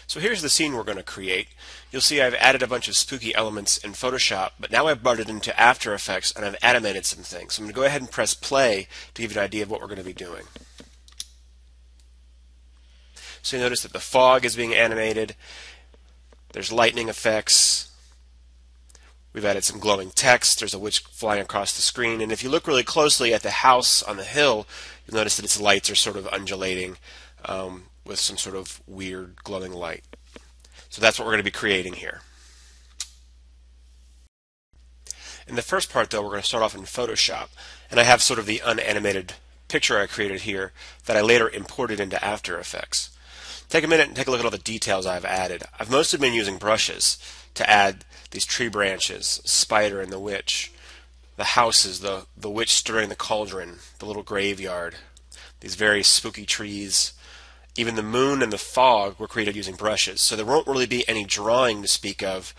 So here's the scene we're going to create. You'll see I've added a bunch of spooky elements in Photoshop, but now I've brought it into After Effects and I've animated some things. So I'm going to go ahead and press play to give you an idea of what we're going to be doing. So you notice that the fog is being animated. There's lightning effects. We've added some glowing text. There's a witch flying across the screen. And if you look really closely at the house on the hill, you'll notice that its lights are sort of undulating with some sort of weird glowing light. So that's what we're going to be creating here. In the first part, though, we're going to start off in Photoshop. And I have sort of the unanimated picture I created here that I later imported into After Effects. Take a minute and take a look at all the details I've added. I've mostly been using brushes to add these tree branches, spider and the witch, the houses, the witch stirring the cauldron, the little graveyard, these very spooky trees. Even the moon and the fog were created using brushes. So there won't really be any drawing to speak of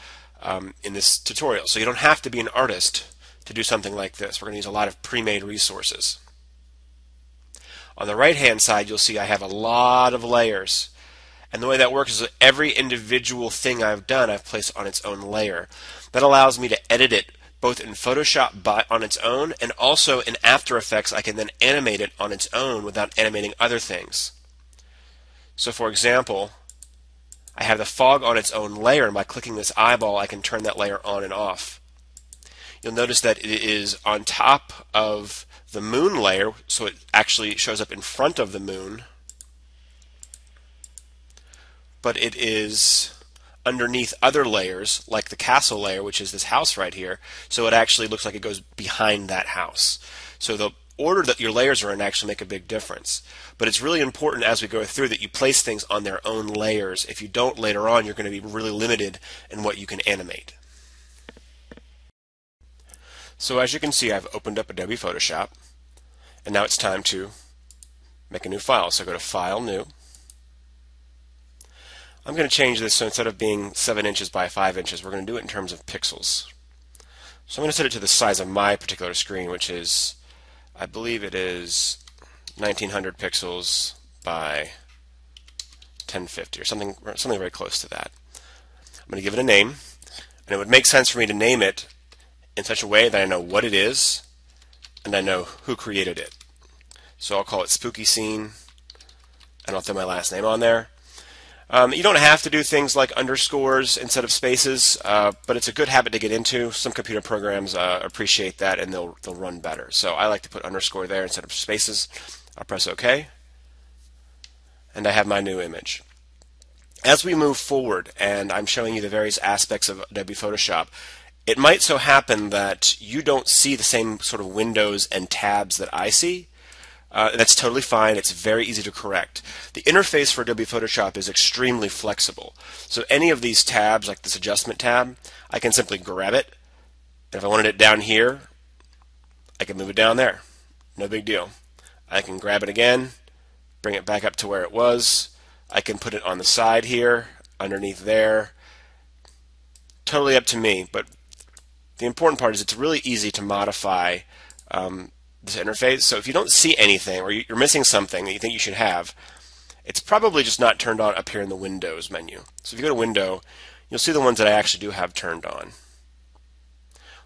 in this tutorial. So you don't have to be an artist to do something like this. We're going to use a lot of pre-made resources. On the right-hand side, you'll see I have a lot of layers. And the way that works is that every individual thing I've done, I've placed on its own layer. That allows me to edit it both in Photoshop on its own, and also in After Effects I can then animate it on its own without animating other things. So for example, I have the fog on its own layer, and by clicking this eyeball I can turn that layer on and off. You'll notice that it is on top of the moon layer, so it actually shows up in front of the moon, but it is underneath other layers, like the castle layer, which is this house right here, so it actually looks like it goes behind that house. So the order that your layers are in actually make a big difference. But it's really important as we go through that you place things on their own layers. If you don't later on, you're going to be really limited in what you can animate. So as you can see, I've opened up Adobe Photoshop, and now it's time to make a new file. So go to File, New. I'm going to change this, so instead of being 7 inches by 5 inches, we're going to do it in terms of pixels. So I'm going to set it to the size of my particular screen, which is, I believe it is 1900 pixels by 1050 or something very close to that. I'm going to give it a name, and it would make sense for me to name it in such a way that I know what it is and I know who created it. So I'll call it Spooky Scene, and I'll throw my last name on there. You don't have to do things like underscores instead of spaces, but it's a good habit to get into. Some computer programs appreciate that, and they'll run better. So I like to put underscore there instead of spaces. I'll press OK, and I have my new image. As we move forward, and I'm showing you the various aspects of Adobe Photoshop, it might so happen that you don't see the same sort of windows and tabs that I see. That's totally fine. It's very easy to correct. The interface for Adobe Photoshop is extremely flexible. So any of these tabs, like this adjustment tab, I can simply grab it. And if I wanted it down here, I can move it down there. No big deal. I can grab it again, bring it back up to where it was. I can put it on the side here, underneath there. Totally up to me, but the important part is it's really easy to modify this interface. So if you don't see anything, or you're missing something that you think you should have, it's probably just not turned on up here in the Windows menu. So if you go to Window, you'll see the ones that I actually do have turned on.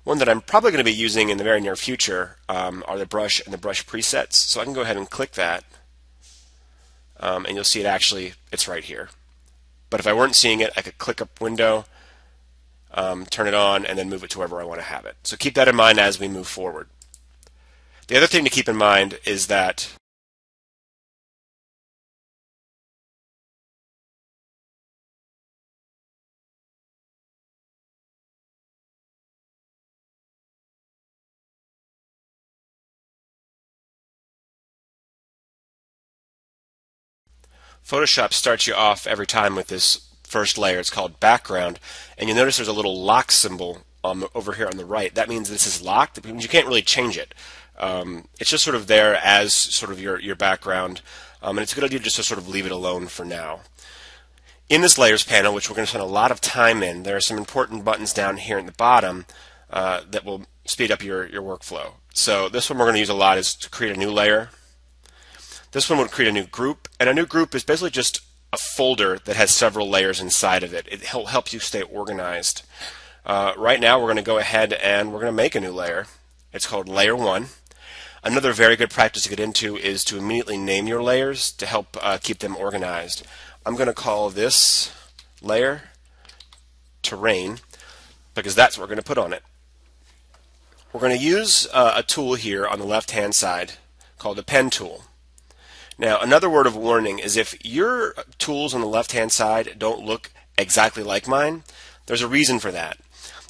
One that I'm probably going to be using in the very near future are the brush and the brush presets. So I can go ahead and click that, and you'll see it's right here. But if I weren't seeing it, I could click up Window, turn it on, and then move it to wherever I want to have it. So keep that in mind as we move forward. The other thing to keep in mind is that Photoshop starts you off every time with this first layer. It's called background, and you'll notice there's a little lock symbol over here on the right. That means this is locked. It means you can't really change it. It's just sort of there as sort of your background, and it's a good idea just to sort of leave it alone for now. In this Layers panel, which we're going to spend a lot of time in, there are some important buttons down here at the bottom that will speed up your workflow. So this one we're going to use a lot is to create a new layer. This one would create a new group, and a new group is basically just a folder that has several layers inside of it. It'll help you stay organized. Right now we're going to go ahead and we're going to make a new layer. It's called Layer 1. Another very good practice to get into is to immediately name your layers to help keep them organized. I'm going to call this layer Terrain because that's what we're going to put on it. We're going to use a tool here on the left hand side called the pen tool. Now, another word of warning is if your tools on the left-hand side don't look exactly like mine, there's a reason for that.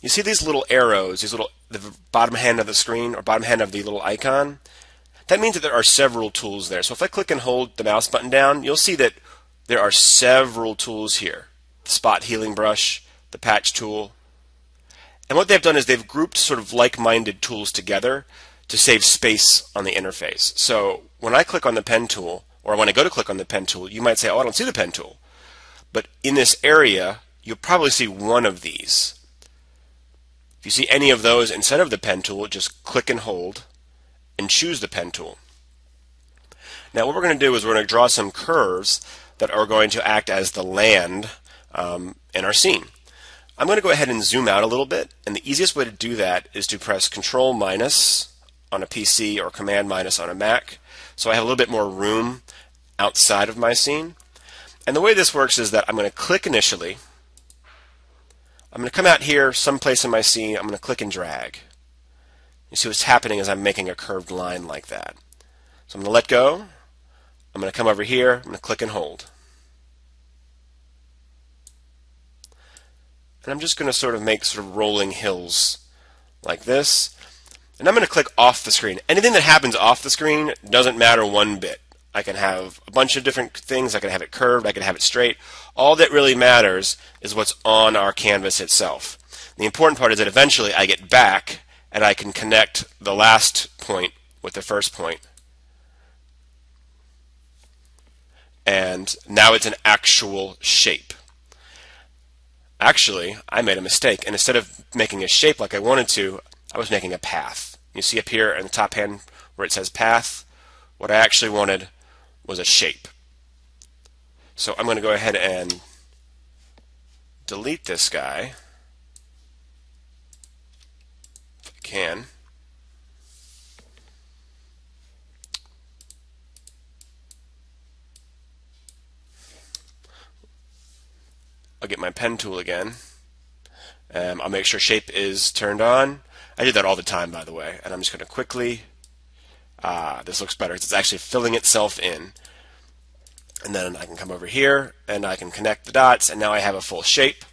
You see these little arrows, the bottom hand of the screen or bottom hand of the little icon? That means that there are several tools there. So if I click and hold the mouse button down, you'll see that there are several tools here. The spot healing brush, the patch tool. And what they've done is they've grouped sort of like-minded tools together to save space on the interface. So when I click on the pen tool, or when I go to click on the pen tool, you might say, oh, I don't see the pen tool. But in this area, you'll probably see one of these. If you see any of those instead of the pen tool, just click and hold and choose the pen tool. Now what we're going to do is we're going to draw some curves that are going to act as the land in our scene. I'm going to go ahead and zoom out a little bit, and the easiest way to do that is to press Control minus on a PC or Command minus on a Mac, so I have a little bit more room outside of my scene. And the way this works is that I'm going to click initially. I'm going to come out here someplace in my scene. I'm going to click and drag. You see what's happening is I'm making a curved line like that. So I'm going to let go. I'm going to come over here. I'm going to click and hold. And I'm just going to sort of make sort of rolling hills like this. And I'm going to click off the screen. Anything that happens off the screen doesn't matter one bit. I can have a bunch of different things. I can have it curved. I can have it straight. All that really matters is what's on our canvas itself. The important part is that eventually I get back and I can connect the last point with the first point. And now it's an actual shape. Actually, I made a mistake. And instead of making a shape like I wanted to, I was making a path. You see up here in the top hand where it says path, what I actually wanted was a shape. So I'm going to go ahead and delete this guy, if I can. I'll get my pen tool again. I'll make sure shape is turned on. I do that all the time, by the way, and I'm just going to quickly, this looks better. It's actually filling itself in. And then I can come over here and I can connect the dots, and now I have a full shape.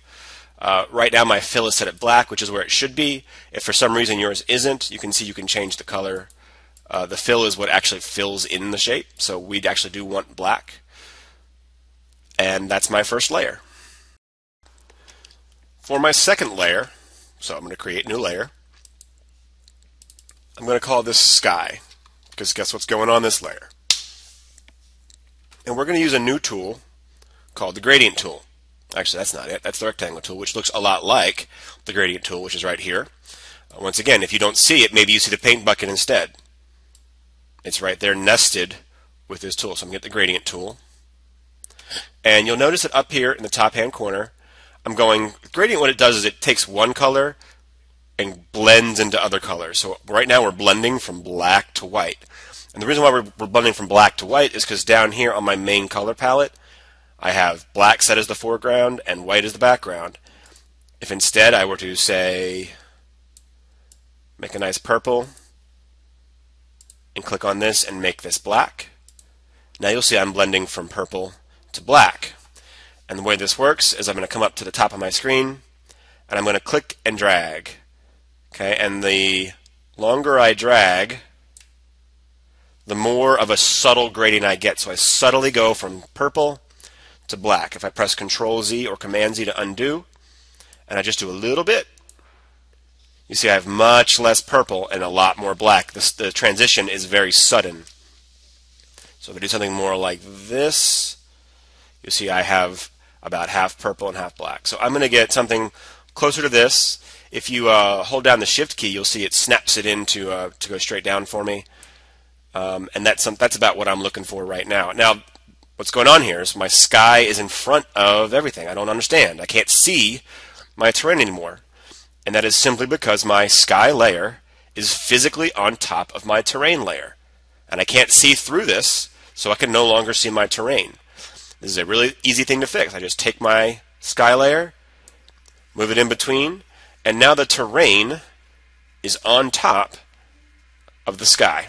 Right now my fill is set at black, which is where it should be. If for some reason yours isn't, you can see you can change the color. The fill is what actually fills in the shape, so we'd actually do want black. And that's my first layer. For my second layer, so I'm going to create a new layer. I'm going to call this sky, because guess what's going on this layer? And we're going to use a new tool called the gradient tool. Actually, that's not it. That's the rectangle tool, which looks a lot like the gradient tool, which is right here. Once again, if you don't see it, maybe you see the paint bucket instead. It's right there nested with this tool. So I'm going to get the gradient tool. And you'll notice that up here in the top hand corner, I'm going, gradient, what it does is it takes one color and blends into other colors. So right now we're blending from black to white. And the reason why we're blending from black to white is because down here on my main color palette, I have black set as the foreground and white as the background. If instead I were to say, make a nice purple, and click on this and make this black, now you'll see I'm blending from purple to black. And the way this works is I'm going to come up to the top of my screen, and I'm going to click and drag. Okay, and the longer I drag, the more of a subtle gradient I get. So I subtly go from purple to black. If I press Control Z or Command Z to undo, and I just do a little bit, you see I have much less purple and a lot more black. The transition is very sudden. So if I do something more like this, you see I have about half purple and half black. So I'm going to get something closer to this. If you hold down the Shift key, you'll see it snaps it in to go straight down for me. And that's about what I'm looking for right now. Now, what's going on here is my sky is in front of everything. I don't understand. I can't see my terrain anymore. And that is simply because my sky layer is physically on top of my terrain layer. And I can't see through this, so I can no longer see my terrain. This is a really easy thing to fix. I just take my sky layer, move it in between, and now the terrain is on top of the sky.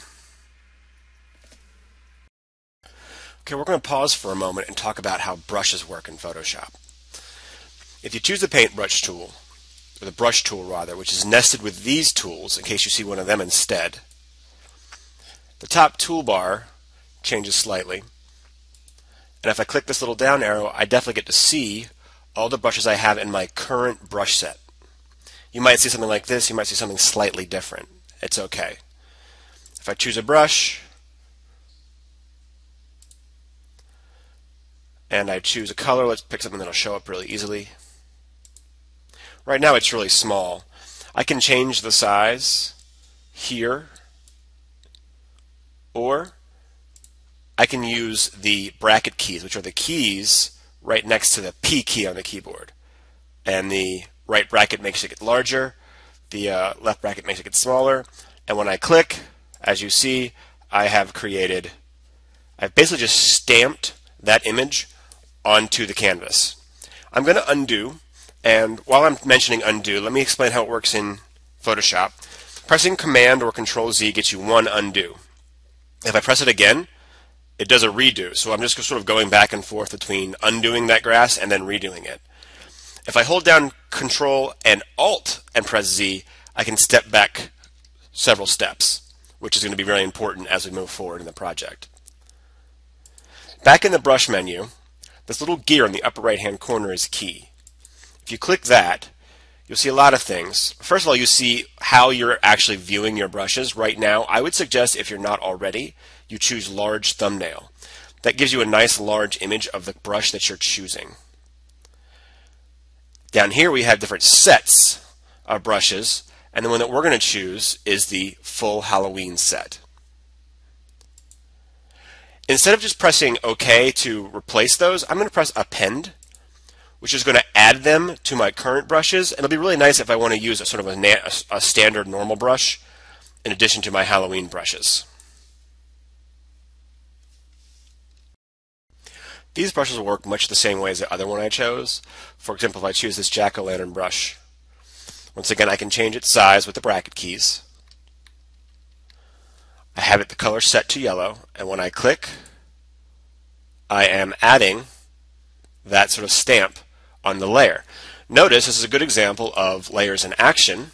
Okay, we're going to pause for a moment and talk about how brushes work in Photoshop. If you choose the paintbrush tool, or the brush tool rather, which is nested with these tools in case you see one of them instead, the top toolbar changes slightly. And if I click this little down arrow, I definitely get to see all the brushes I have in my current brush set. You might see something like this, you might see something slightly different. It's okay. If I choose a brush, and I choose a color, let's pick something that'll show up really easily. Right now it's really small. I can change the size here, or I can use the bracket keys, which are the keys right next to the P key on the keyboard. And the right bracket makes it get larger, the left bracket makes it get smaller, and when I click, as you see, I've basically just stamped that image onto the canvas. I'm going to undo, and while I'm mentioning undo, let me explain how it works in Photoshop. Pressing Command or Control Z gets you one undo. If I press it again, it does a redo, so I'm just sort of going back and forth between undoing that grass and then redoing it. If I hold down Control and Alt and press Z, I can step back several steps, which is going to be very important as we move forward in the project. Back in the brush menu, this little gear in the upper right hand corner is key. If you click that, you'll see a lot of things. First of all, you see how you're actually viewing your brushes. Right now, I would suggest, if you're not already, you choose large thumbnail. That gives you a nice large image of the brush that you're choosing. Down here we have different sets of brushes, and the one that we're going to choose is the full Halloween set. Instead of just pressing OK to replace those, I'm going to press Append, which is going to add them to my current brushes. And it'll be really nice if I want to use a sort of a standard normal brush in addition to my Halloween brushes. These brushes will work much the same way as the other one I chose. For example, if I choose this jack-o'-lantern brush, once again I can change its size with the bracket keys. I have the color set to yellow, and when I click, I am adding that sort of stamp on the layer. Notice this is a good example of layers in action.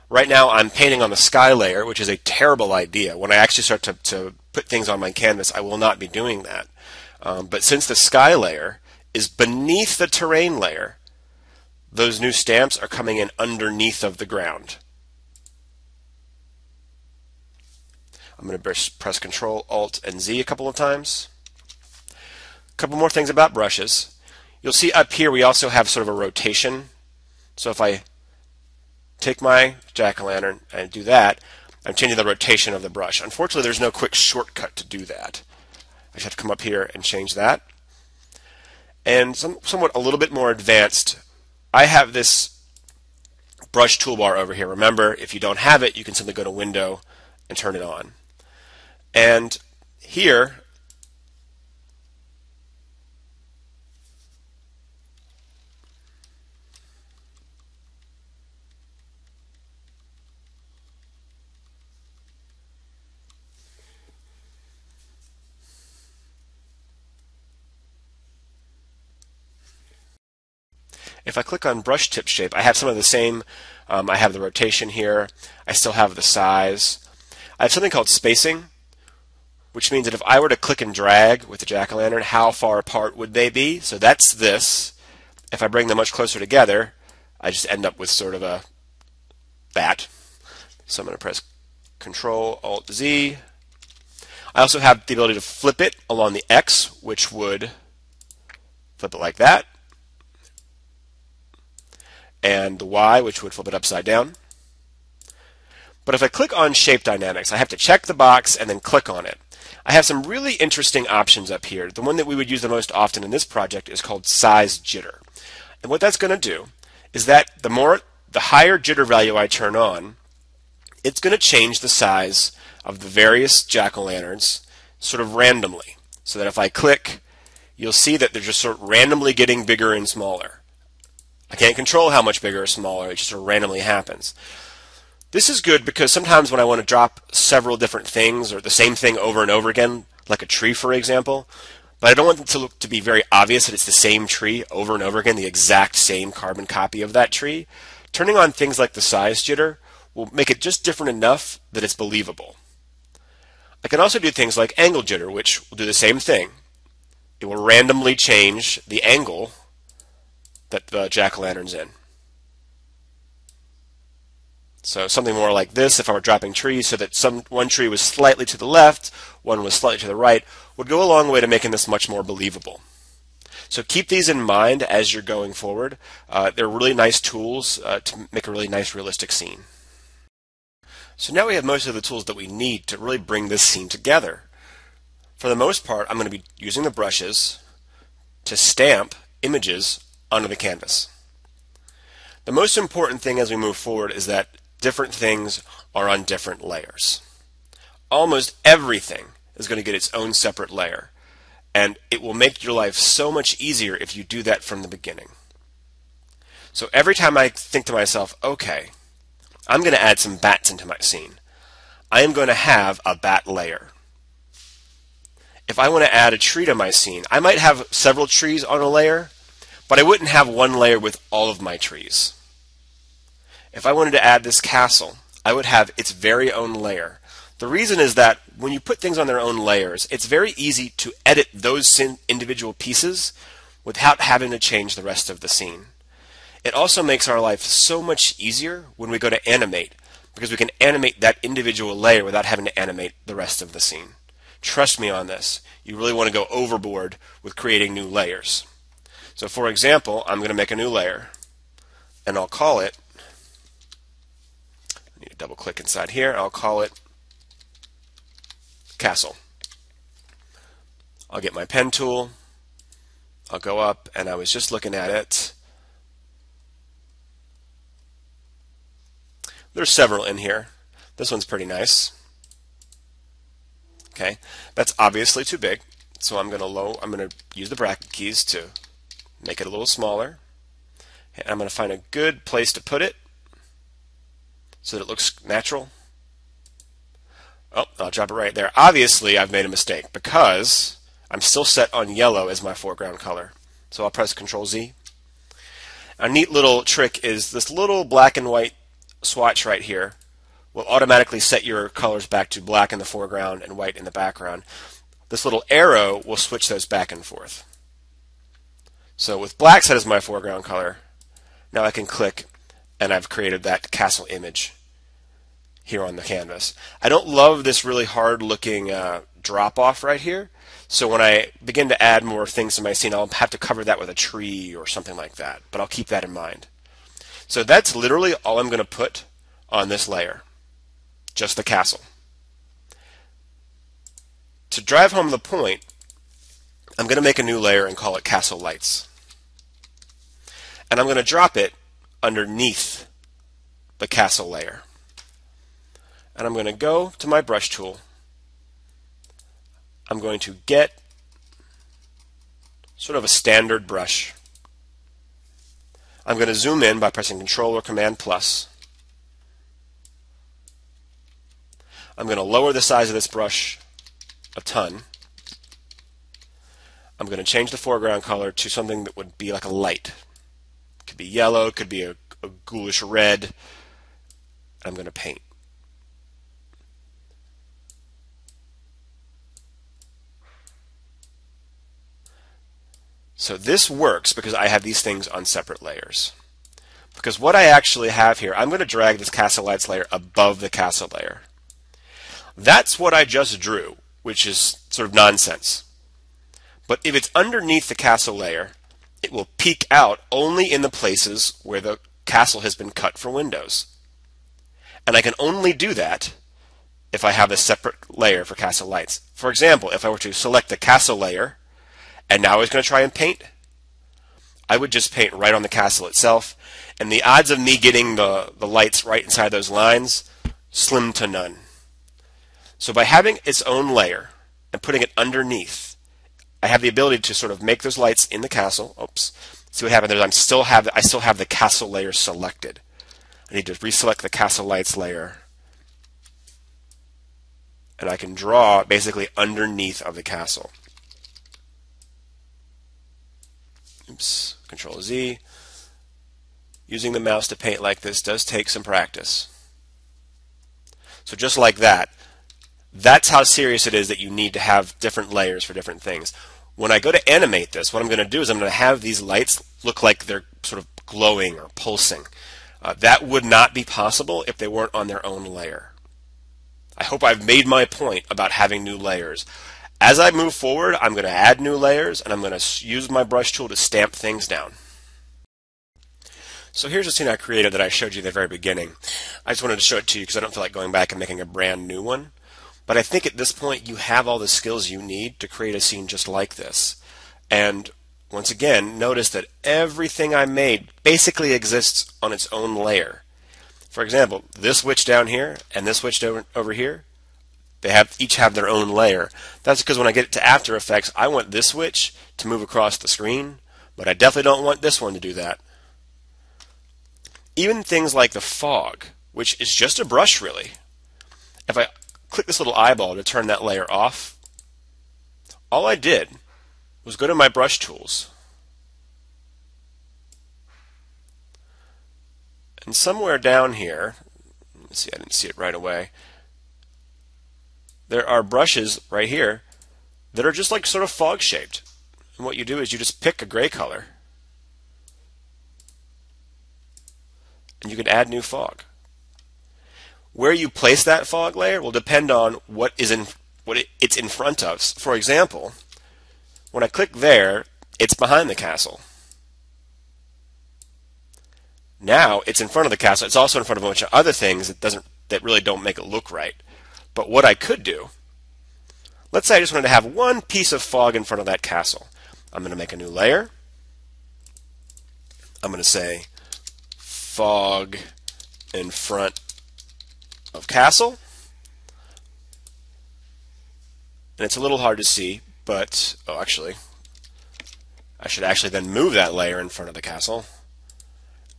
Right now I'm painting on the sky layer, which is a terrible idea. When I actually start to put things on my canvas, I will not be doing that. But since the sky layer is beneath the terrain layer, those new stamps are coming in underneath of the ground. I'm going to press Control, Alt, and Z a couple of times. A couple more things about brushes. You'll see up here we also have sort of a rotation. So if I take my jack-o'-lantern and do that, I'm changing the rotation of the brush. Unfortunately, there's no quick shortcut to do that. I just have to come up here and change that. And somewhat a little bit more advanced, I have this brush toolbar over here. Remember, if you don't have it, you can simply go to Window and turn it on. And here, if I click on brush tip shape, I have some of the same. I have the rotation here. I still have the size. I have something called spacing, which means that if I were to click and drag with the jack-o'-lantern, how far apart would they be? So that's this. If I bring them much closer together, I just end up with sort of that. So I'm going to press Control, Alt, Z. I also have the ability to flip it along the X, which would flip it like that, and the Y, which would flip it upside down. But if I click on Shape Dynamics, I have to check the box and then click on it. I have some really interesting options up here. The one that we would use the most often in this project is called size jitter. And what that's going to do is that the higher jitter value I turn on, it's going to change the size of the various jack-o'-lanterns sort of randomly. So that if I click, you'll see that they're just sort of randomly getting bigger and smaller. I can't control how much bigger or smaller, it just sort of randomly happens. This is good because sometimes when I want to drop several different things or the same thing over and over again, like a tree for example, but I don't want it to be very obvious that it's the same tree over and over again, the exact same carbon copy of that tree, turning on things like the size jitter will make it just different enough that it's believable. I can also do things like angle jitter, which will do the same thing. It will randomly change the angle that the jack-o'-lantern's in. So something more like this, if I were dropping trees so that one tree was slightly to the left, one was slightly to the right, would go a long way to making this much more believable. So keep these in mind as you're going forward. They're really nice tools to make a really nice realistic scene. So now we have most of the tools that we need to really bring this scene together. For the most part, I'm going to be using the brushes to stamp images onto the canvas. The most important thing as we move forward is that different things are on different layers. Almost everything is going to get its own separate layer, and it will make your life so much easier if you do that from the beginning. So every time I think to myself, okay, I'm going to add some bats into my scene, I am going to have a bat layer. If I want to add a tree to my scene, I might have several trees on a layer, but I wouldn't have one layer with all of my trees. If I wanted to add this castle, I would have its very own layer. The reason is that when you put things on their own layers, it's very easy to edit those individual pieces without having to change the rest of the scene. It also makes our life so much easier when we go to animate, because we can animate that individual layer without having to animate the rest of the scene. Trust me on this. You really want to go overboard with creating new layers. So for example, I'm going to make a new layer, and I'll call it, I need to double click inside here, I'll call it Castle. I'll get my pen tool, I'll go up, and I was just looking at it. There's several in here. This one's pretty nice. Okay, that's obviously too big, so I'm going to use the bracket keys to make it a little smaller. And I'm going to find a good place to put it so that it looks natural. Oh, I'll drop it right there. Obviously, I've made a mistake because I'm still set on yellow as my foreground color. So I'll press Control Z. A neat little trick is this little black and white swatch right here will automatically set your colors back to black in the foreground and white in the background. This little arrow will switch those back and forth. So with black set as my foreground color, now I can click and I've created that castle image here on the canvas. I don't love this really hard looking drop off right here, so when I begin to add more things to my scene, I'll have to cover that with a tree or something like that, but I'll keep that in mind. So that's literally all I'm going to put on this layer, just the castle. To drive home the point, I'm going to make a new layer and call it Castle Lights. And I'm going to drop it underneath the castle layer. And I'm going to go to my brush tool. I'm going to get sort of a standard brush. I'm going to zoom in by pressing Control or Command plus. I'm going to lower the size of this brush a ton. I'm going to change the foreground color to something that would be like a light. It could be yellow, it could be a ghoulish red. I'm going to paint. So this works because I have these things on separate layers. Because what I actually have here, I'm going to drag this Castle Lights layer above the castle layer. That's what I just drew, which is sort of nonsense. But if it's underneath the castle layer, it will peek out only in the places where the castle has been cut for windows. And I can only do that if I have a separate layer for castle lights. For example, if I were to select the castle layer and now I was going to try and paint, I would just paint right on the castle itself, and the odds of me getting the lights right inside those lines, slim to none. So by having its own layer and putting it underneath, I have the ability to sort of make those lights in the castle. Oops. See what happened there? I still have the castle layer selected. I need to reselect the castle lights layer, and I can draw basically underneath of the castle. Oops. Control Z. Using the mouse to paint like this does take some practice. So just like that, that's how serious it is that you need to have different layers for different things. When I go to animate this, what I'm going to do is I'm going to have these lights look like they're sort of glowing or pulsing. That would not be possible if they weren't on their own layer. I hope I've made my point about having new layers. As I move forward, I'm going to add new layers, and I'm going to use my brush tool to stamp things down. So here's a scene I created that I showed you at the very beginning. I just wanted to show it to you because I don't feel like going back and making a brand new one. But I think at this point you have all the skills you need to create a scene just like this. And once again, notice that everything I made basically exists on its own layer. For example, this witch down here and this witch over here, they each have their own layer. That's because when I get to After Effects, I want this witch to move across the screen, but I definitely don't want this one to do that. Even things like the fog, which is just a brush really. If I click this little eyeball to turn that layer off, all I did was go to my brush tools, and somewhere down here, let's see, I didn't see it right away, there are brushes right here that are just like sort of fog shaped. And what you do is you just pick a gray color and you can add new fog. Where you place that fog layer will depend on what it's in front of. For example, when I click there, it's behind the castle. Now it's in front of the castle. It's also in front of a bunch of other things that really don't make it look right. But what I could do, let's say I just wanted to have one piece of fog in front of that castle. I'm going to make a new layer. I'm going to say fog in front of castle. And it's a little hard to see, but, oh, actually, I should actually then move that layer in front of the castle.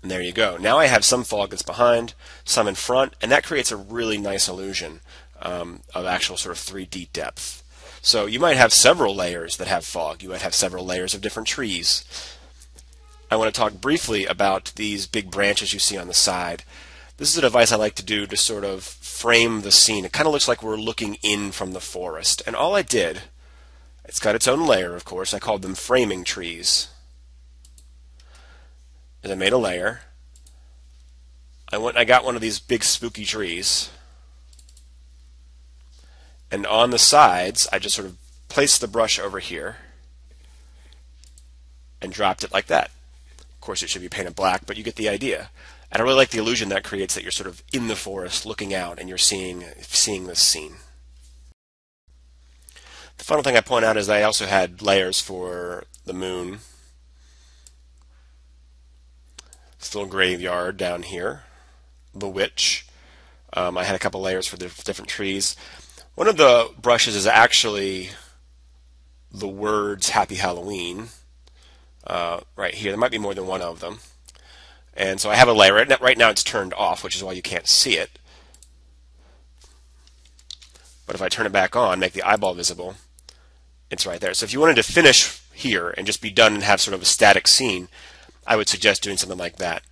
And there you go. Now I have some fog that's behind, some in front, and that creates a really nice illusion of actual sort of 3D depth. So you might have several layers that have fog. You might have several layers of different trees. I want to talk briefly about these big branches you see on the side. This is a device I like to do to sort of frame the scene. It kind of looks like we're looking in from the forest. And all I did, it's got its own layer, of course. I called them framing trees. And I made a layer. I got one of these big spooky trees. And on the sides, I just sort of placed the brush over here and dropped it like that. Of course, it should be painted black, but you get the idea. And I really like the illusion that creates that you're sort of in the forest looking out and you're seeing this scene. The final thing I point out is that I also had layers for the moon. This little graveyard down here. The witch. I had a couple layers for the different trees. One of the brushes is actually the words Happy Halloween right here. There might be more than one of them. And so I have a layer. Right now it's turned off, which is why you can't see it. But if I turn it back on, make the eyeball visible, it's right there. So if you wanted to finish here and just be done and have sort of a static scene, I would suggest doing something like that.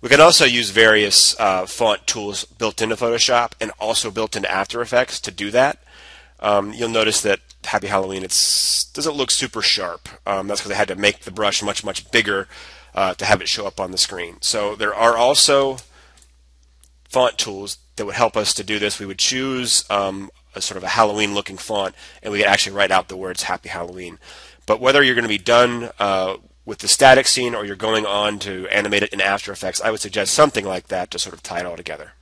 We can also use various font tools built into Photoshop and also built into After Effects to do that. You'll notice that Happy Halloween doesn't look super sharp. That's because I had to make the brush much, much bigger to have it show up on the screen. So there are also font tools that would help us to do this. We would choose a sort of a Halloween looking font and we could actually write out the words Happy Halloween. But whether you're going to be done with the static scene or you're going on to animate it in After Effects, I would suggest something like that to sort of tie it all together.